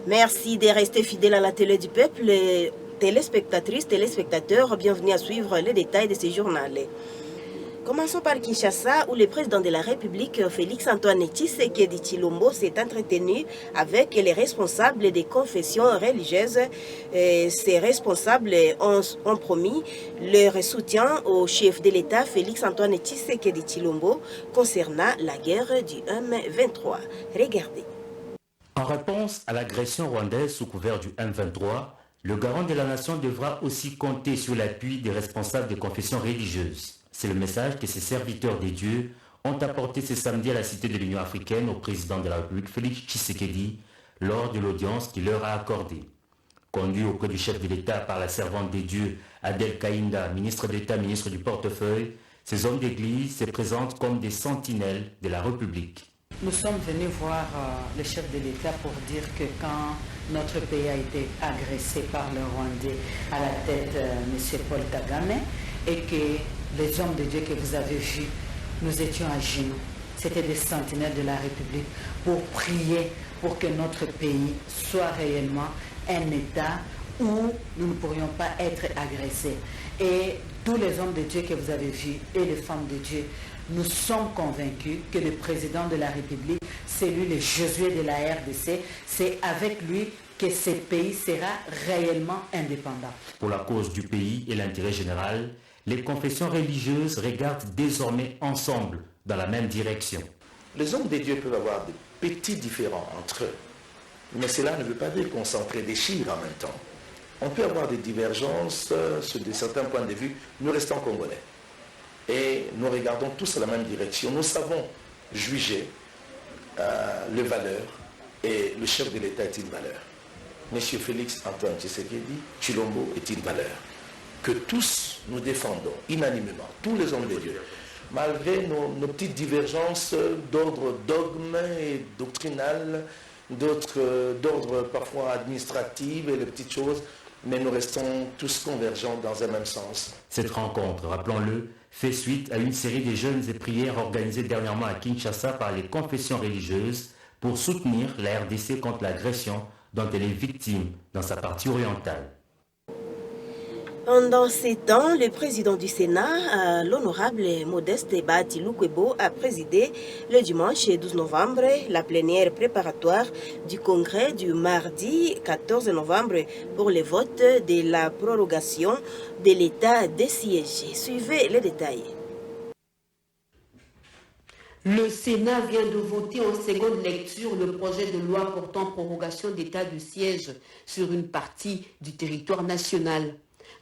Merci de rester fidèle à la télé du peuple. Téléspectatrices, téléspectateurs, bienvenue à suivre les détails de ce journal. Commençons par Kinshasa, où le président de la République, Félix-Antoine Tshisekedi Tshilombo, s'est entretenu avec les responsables des confessions religieuses. Ces responsables ont promis leur soutien au chef de l'État, Félix-Antoine Tshisekedi Tshilombo, concernant la guerre du M23. Regardez. En réponse à l'agression rwandaise sous couvert du M23, le garant de la nation devra aussi compter sur l'appui des responsables des confessions religieuses. C'est le message que ces serviteurs des dieux ont apporté ce samedi à la Cité de l'Union africaine au président de la République, Félix Tshisekedi, lors de l'audience qu'il leur a accordée. Conduit auprès du chef de l'État par la servante des dieux, Adel Kaïnda, ministre d'État, ministre du portefeuille, ces hommes d'église se présentent comme des sentinelles de la République. Nous sommes venus voir le chef de l'État pour dire que quand notre pays a été agressé par le Rwandais à la tête M. Paul Kagame et que les hommes de Dieu que vous avez vus, nous étions à genoux. C'était des sentinelles de la République pour prier pour que notre pays soit réellement un État où nous ne pourrions pas être agressés. Et tous les hommes de Dieu que vous avez vus et les femmes de Dieu, nous sommes convaincus que le président de la République, c'est lui le Josué de la RDC, c'est avec lui que ce pays sera réellement indépendant. Pour la cause du pays et l'intérêt général, les confessions religieuses regardent désormais ensemble dans la même direction. Les hommes de Dieu peuvent avoir des petits différends entre eux, mais cela ne veut pas dire qu'on s'entre-déchire en même temps. On peut avoir des divergences sur certains points de vue, nous restons congolais. Et nous regardons tous à la même direction. Nous savons juger les valeurs et le chef de l'État est une valeur. Monsieur Félix-Antoine Tshisekedi Tshilombo est une valeur que tous nous défendons unanimement, tous les hommes de Dieu, malgré nos petites divergences d'ordre dogme et doctrinal, d'ordre parfois administratif et les petites choses, mais nous restons tous convergents dans un même sens. Cette rencontre, rappelons-le, fait suite à une série de jeûnes et prières organisées dernièrement à Kinshasa par les confessions religieuses pour soutenir la RDC contre l'agression dont elle est victime dans sa partie orientale. Pendant ces temps, le président du Sénat, l'honorable Modeste Bahati Lukwebo, a présidé le dimanche 12 novembre la plénière préparatoire du congrès du mardi 14 novembre pour le vote de la prorogation de l'état de siège. Suivez les détails. Le Sénat vient de voter en seconde lecture le projet de loi portant prorogation d'état de siège sur une partie du territoire national.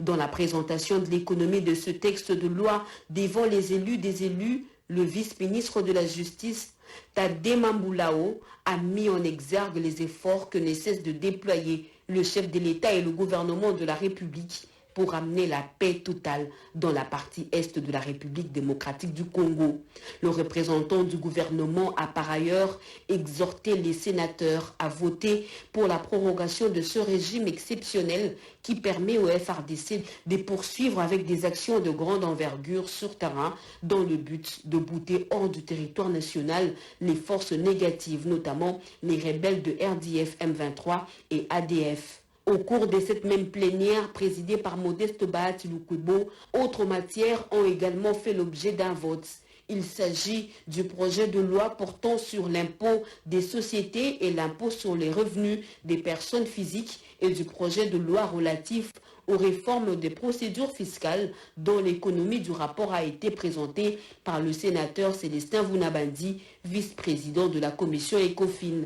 Dans la présentation de l'économie de ce texte de loi devant les élus des élus, le vice-ministre de la Justice, Tadema Mboulao, a mis en exergue les efforts que ne cesse de déployer le chef de l'État et le gouvernement de la République pour amener la paix totale dans la partie est de la République démocratique du Congo. Le représentant du gouvernement a par ailleurs exhorté les sénateurs à voter pour la prorogation de ce régime exceptionnel qui permet au FRDC de poursuivre avec des actions de grande envergure sur terrain dans le but de bouter hors du territoire national les forces négatives, notamment les rebelles de RDF M23 et ADF. Au cours de cette même plénière présidée par Modeste Bahati Lukwebo, autres matières ont également fait l'objet d'un vote. Il s'agit du projet de loi portant sur l'impôt des sociétés et l'impôt sur les revenus des personnes physiques et du projet de loi relatif aux réformes des procédures fiscales dont l'économie du rapport a été présentée par le sénateur Célestin Vounabandi, vice-président de la commission ECOFIN.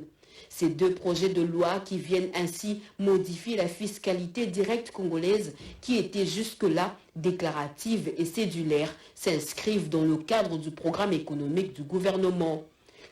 Ces deux projets de loi qui viennent ainsi modifier la fiscalité directe congolaise qui était jusque-là déclarative et cédulaire s'inscrivent dans le cadre du programme économique du gouvernement.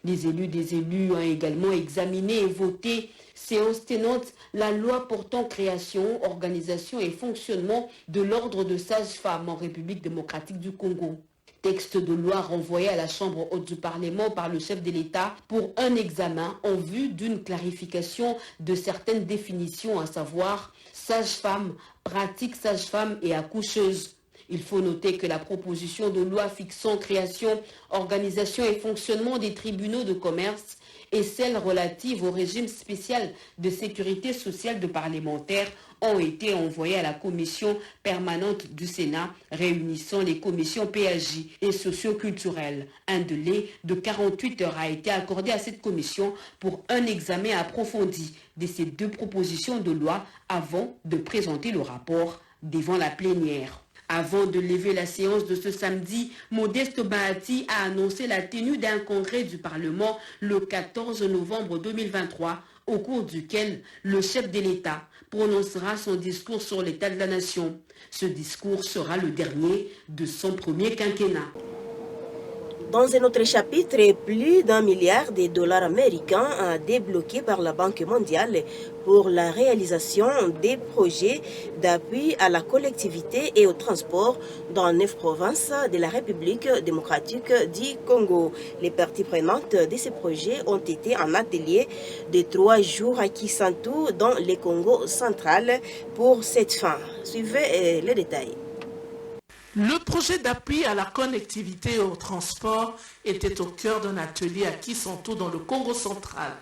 Les élus des élus ont également examiné et voté, séance tenante, la loi portant création, organisation et fonctionnement de l'ordre de sages-femmes en République démocratique du Congo. Texte de loi renvoyé à la Chambre haute du Parlement par le chef de l'État pour un examen en vue d'une clarification de certaines définitions, à savoir sage-femme, pratique sage-femme et accoucheuse. Il faut noter que la proposition de loi fixant création, organisation et fonctionnement des tribunaux de commerce et celles relatives au régime spécial de sécurité sociale de parlementaires ont été envoyés à la commission permanente du Sénat réunissant les commissions PAJ et socio-culturelles. Un délai de 48 heures a été accordé à cette commission pour un examen approfondi de ces deux propositions de loi avant de présenter le rapport devant la plénière. Avant de lever la séance de ce samedi, Modeste Bahati a annoncé la tenue d'un congrès du Parlement le 14 novembre 2023, au cours duquel le chef de l'État prononcera son discours sur l'état de la nation. Ce discours sera le dernier de son premier quinquennat. Dans un autre chapitre, plus d'1 milliard de dollars américains débloqués par la Banque mondiale pour la réalisation des projets d'appui à la collectivité et au transport dans 9 provinces de la République démocratique du Congo. Les parties prenantes de ces projets ont été en atelier de 3 jours à Kisantu dans le Congo central pour cette fin. Suivez les détails. Le projet d'appui à la connectivité et au transport était au cœur d'un atelier à Kisantu dans le Congo central.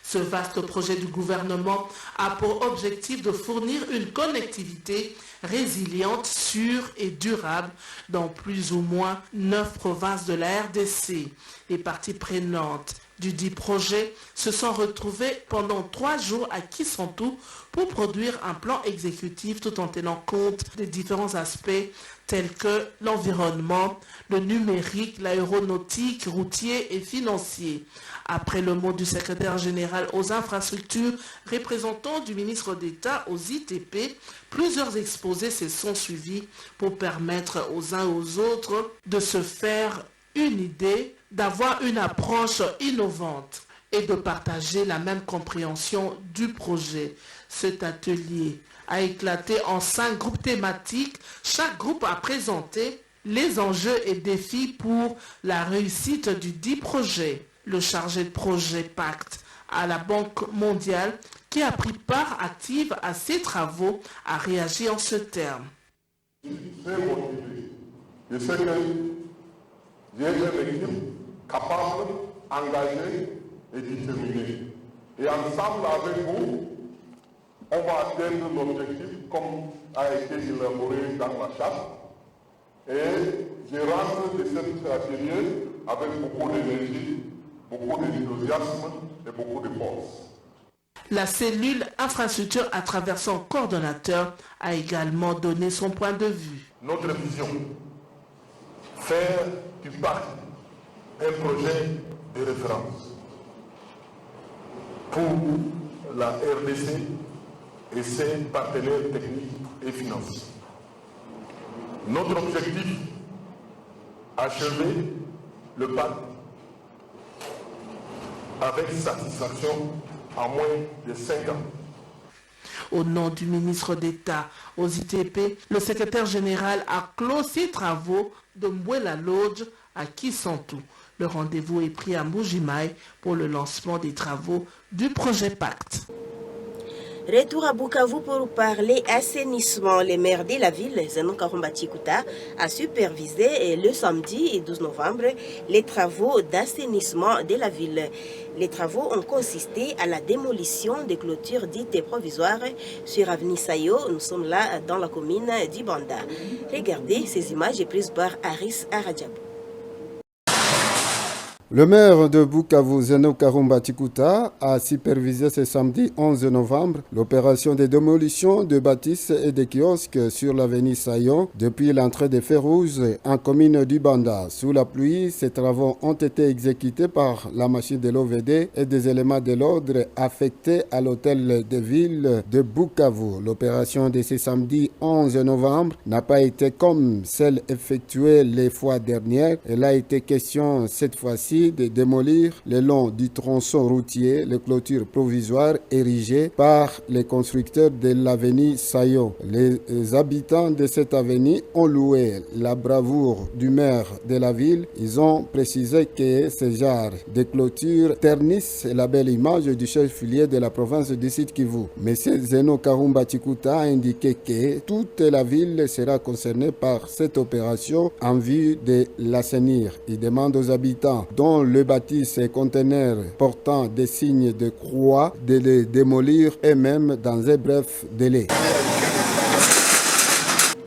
Ce vaste projet du gouvernement a pour objectif de fournir une connectivité résiliente, sûre et durable dans plus ou moins 9 provinces de la RDC. Les parties prenantes du dit projet se sont retrouvées pendant 3 jours à Kisantu pour produire un plan exécutif tout en tenant compte des différents aspects tels que l'environnement, le numérique, l'aéronautique, routier et financier. Après le mot du secrétaire général aux infrastructures, représentant du ministre d'État aux ITP, plusieurs exposés se sont suivis pour permettre aux uns et aux autres de se faire une idée, d'avoir une approche innovante et de partager la même compréhension du projet. Cet atelier a éclaté en 5 groupes thématiques. Chaque groupe a présenté les enjeux et défis pour la réussite du dit projet. Le chargé de projet Pacte à la Banque mondiale, qui a pris part active à ces travaux, a réagi en ce terme. Je sais que j'ai une équipe capable, engagée et déterminée. Et ensemble avec vous, on va atteindre l'objectif comme a été élaboré dans la charte. Et je rentre de cet atelier avec beaucoup d'énergie, beaucoup d'enthousiasme et beaucoup de force. La cellule infrastructure, à travers son coordonnateur, a également donné son point de vue. Notre vision, faire du parc un projet de référence pour la RDC et ses partenaires techniques et financiers. Notre objectif, achever le parc avec satisfaction en moins de 5 ans. Au nom du ministre d'État aux ITP, le secrétaire général a clos ses travaux de Mbwela Lodge à Kisantu. Le rendez-vous est pris à Mbujimaï pour le lancement des travaux du projet Pacte. Retour à Bukavu pour parler assainissement. Le maire de la ville, Zenon Karumba Tchikuta, a supervisé le samedi 12 novembre les travaux d'assainissement de la ville. Les travaux ont consisté à la démolition des clôtures dites provisoires sur Avenue Sayo. Nous sommes là dans la commune d'Ibanda. Regardez ces images prises par Aris Aradjab. Le maire de Bukavu, Zeno Karumba Tchikuta, a supervisé ce samedi 11 novembre l'opération de démolition de bâtisses et de kiosques sur l'avenue Sayon depuis l'entrée des Férouz en commune d'Ibanda. Sous la pluie, ces travaux ont été exécutés par la machine de l'OVD et des éléments de l'ordre affectés à l'hôtel de ville de Bukavu. L'opération de ce samedi 11 novembre n'a pas été comme celle effectuée les fois dernières. Elle a été question cette fois-ci de démolir le long du tronçon routier les clôtures provisoires érigées par les constructeurs de l'avenue Sayon. Les habitants de cette avenue ont loué la bravoure du maire de la ville. Ils ont précisé que ce genre de clôtures ternissent la belle image du chef-lieu de la province du Sud Kivu. M. Zeno Karumba Tchikuta a indiqué que toute la ville sera concernée par cette opération en vue de l'assainir. Il demande aux habitants dont dont le bâtisse et conteneurs portant des signes de croix, de les démolir et même dans un bref délai.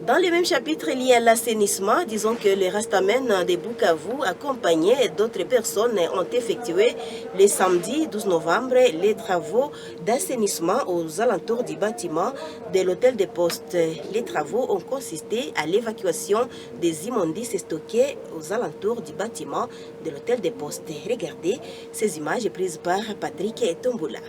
Dans le même chapitre lié à l'assainissement, disons que les Rastamènes de Bukavu, accompagnés d'autres personnes, ont effectué le samedi 12 novembre les travaux d'assainissement aux alentours du bâtiment de l'hôtel de poste. Les travaux ont consisté à l'évacuation des immondices stockés aux alentours du bâtiment de l'hôtel de poste. Regardez ces images prises par Patrick Tomboula.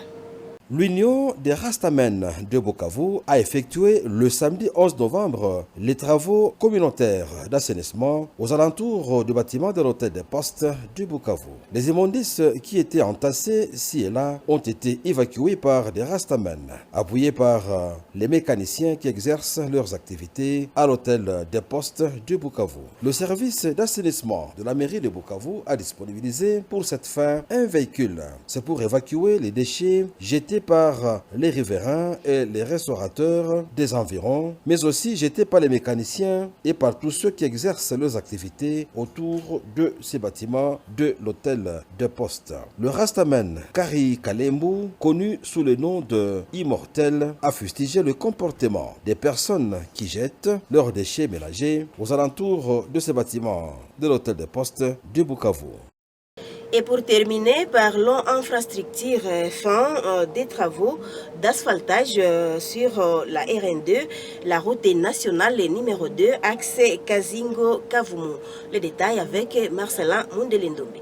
L'Union des Rastamènes de Bukavu a effectué le samedi 11 novembre les travaux communautaires d'assainissement aux alentours du bâtiment de l'hôtel des postes de Bukavu. Les immondices qui étaient entassés ci et là ont été évacués par des Rastamènes, appuyés par les mécaniciens qui exercent leurs activités à l'hôtel des postes de Bukavu. Le service d'assainissement de la mairie de Bukavu a disponibilisé pour cette fin un véhicule. C'est pour évacuer les déchets jetés par les riverains et les restaurateurs des environs, mais aussi jetés par les mécaniciens et par tous ceux qui exercent leurs activités autour de ces bâtiments de l'hôtel de poste. Le Rastaman Kari Kalembu, connu sous le nom de Immortel, a fustigé le comportement des personnes qui jettent leurs déchets mélangés aux alentours de ces bâtiments de l'hôtel de poste de Bukavu. Et pour terminer, parlons infrastructure, fin des travaux d'asphaltage sur la RN2, la route nationale numéro 2, axe Kazingo-Kavumu. Les détails avec Marcelin Mundelendombi.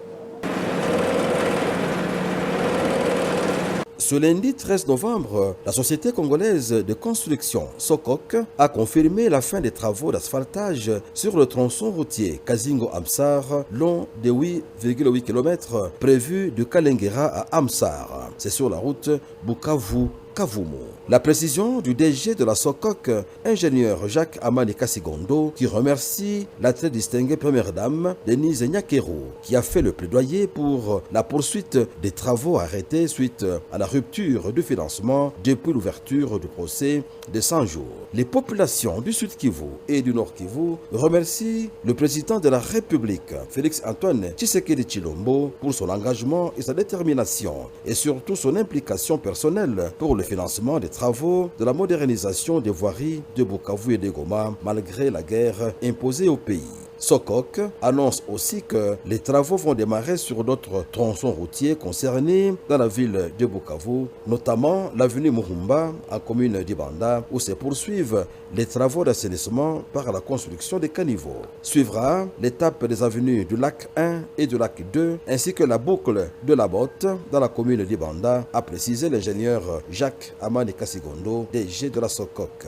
Ce lundi 13 novembre, la société congolaise de construction Sokok a confirmé la fin des travaux d'asphaltage sur le tronçon routier Kazingo-Amsar, long de 8,8 km prévu de Kalengera à Amsar. C'est sur la route Bukavu-Kavumu. La précision du DG de la Sokok, ingénieur Jacques Amani Kassigondo, qui remercie la très distinguée première dame Denise Nyakero, qui a fait le plaidoyer pour la poursuite des travaux arrêtés suite à la rupture du financement depuis l'ouverture du procès de 100 jours. Les populations du Sud Kivu et du Nord Kivu remercient le président de la République, Félix Antoine Tshisekedi Tshilombo, pour son engagement et sa détermination, et surtout son implication personnelle pour le financement des travaux de la modernisation des voiries de Bukavu et de Goma malgré la guerre imposée au pays. Sokok annonce aussi que les travaux vont démarrer sur d'autres tronçons routiers concernés dans la ville de Bukavu, notamment l'avenue Muhumba en commune d'Ibanda, où se poursuivent les travaux d'assainissement par la construction des caniveaux. Suivra l'étape des avenues du lac 1 et du lac 2, ainsi que la boucle de la Botte dans la commune d'Ibanda, a précisé l'ingénieur Jacques Amani Kassigondo, DG de la Sokok.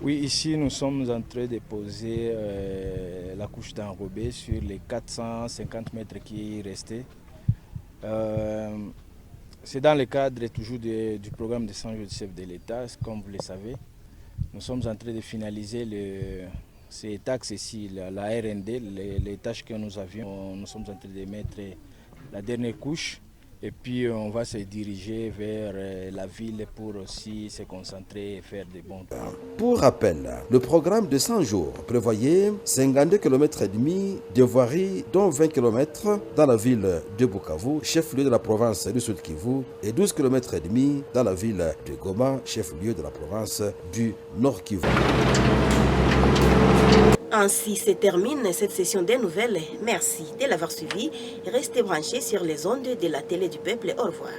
Oui, ici nous sommes en train de poser la couche d'enrobé sur les 450 mètres qui restaient. C'est dans le cadre toujours du programme de 100 jours du chef de l'État, comme vous le savez. Nous sommes en train de finaliser ces taxes ici, la RND, les tâches que nous avions. Nous sommes en train de mettre la dernière couche. Et puis on va se diriger vers la ville pour aussi se concentrer et faire des bons travaux. Pour rappel, le programme de 100 jours prévoyait 52 km et demi de voiries, dont 20 km dans la ville de Bukavu, chef-lieu de la province du Sud Kivu, et 12 km et demi dans la ville de Goma, chef-lieu de la province du Nord Kivu. Ainsi se termine cette session des nouvelles. Merci de l'avoir suivi. Restez branchés sur les ondes de la télé du peuple. Au revoir.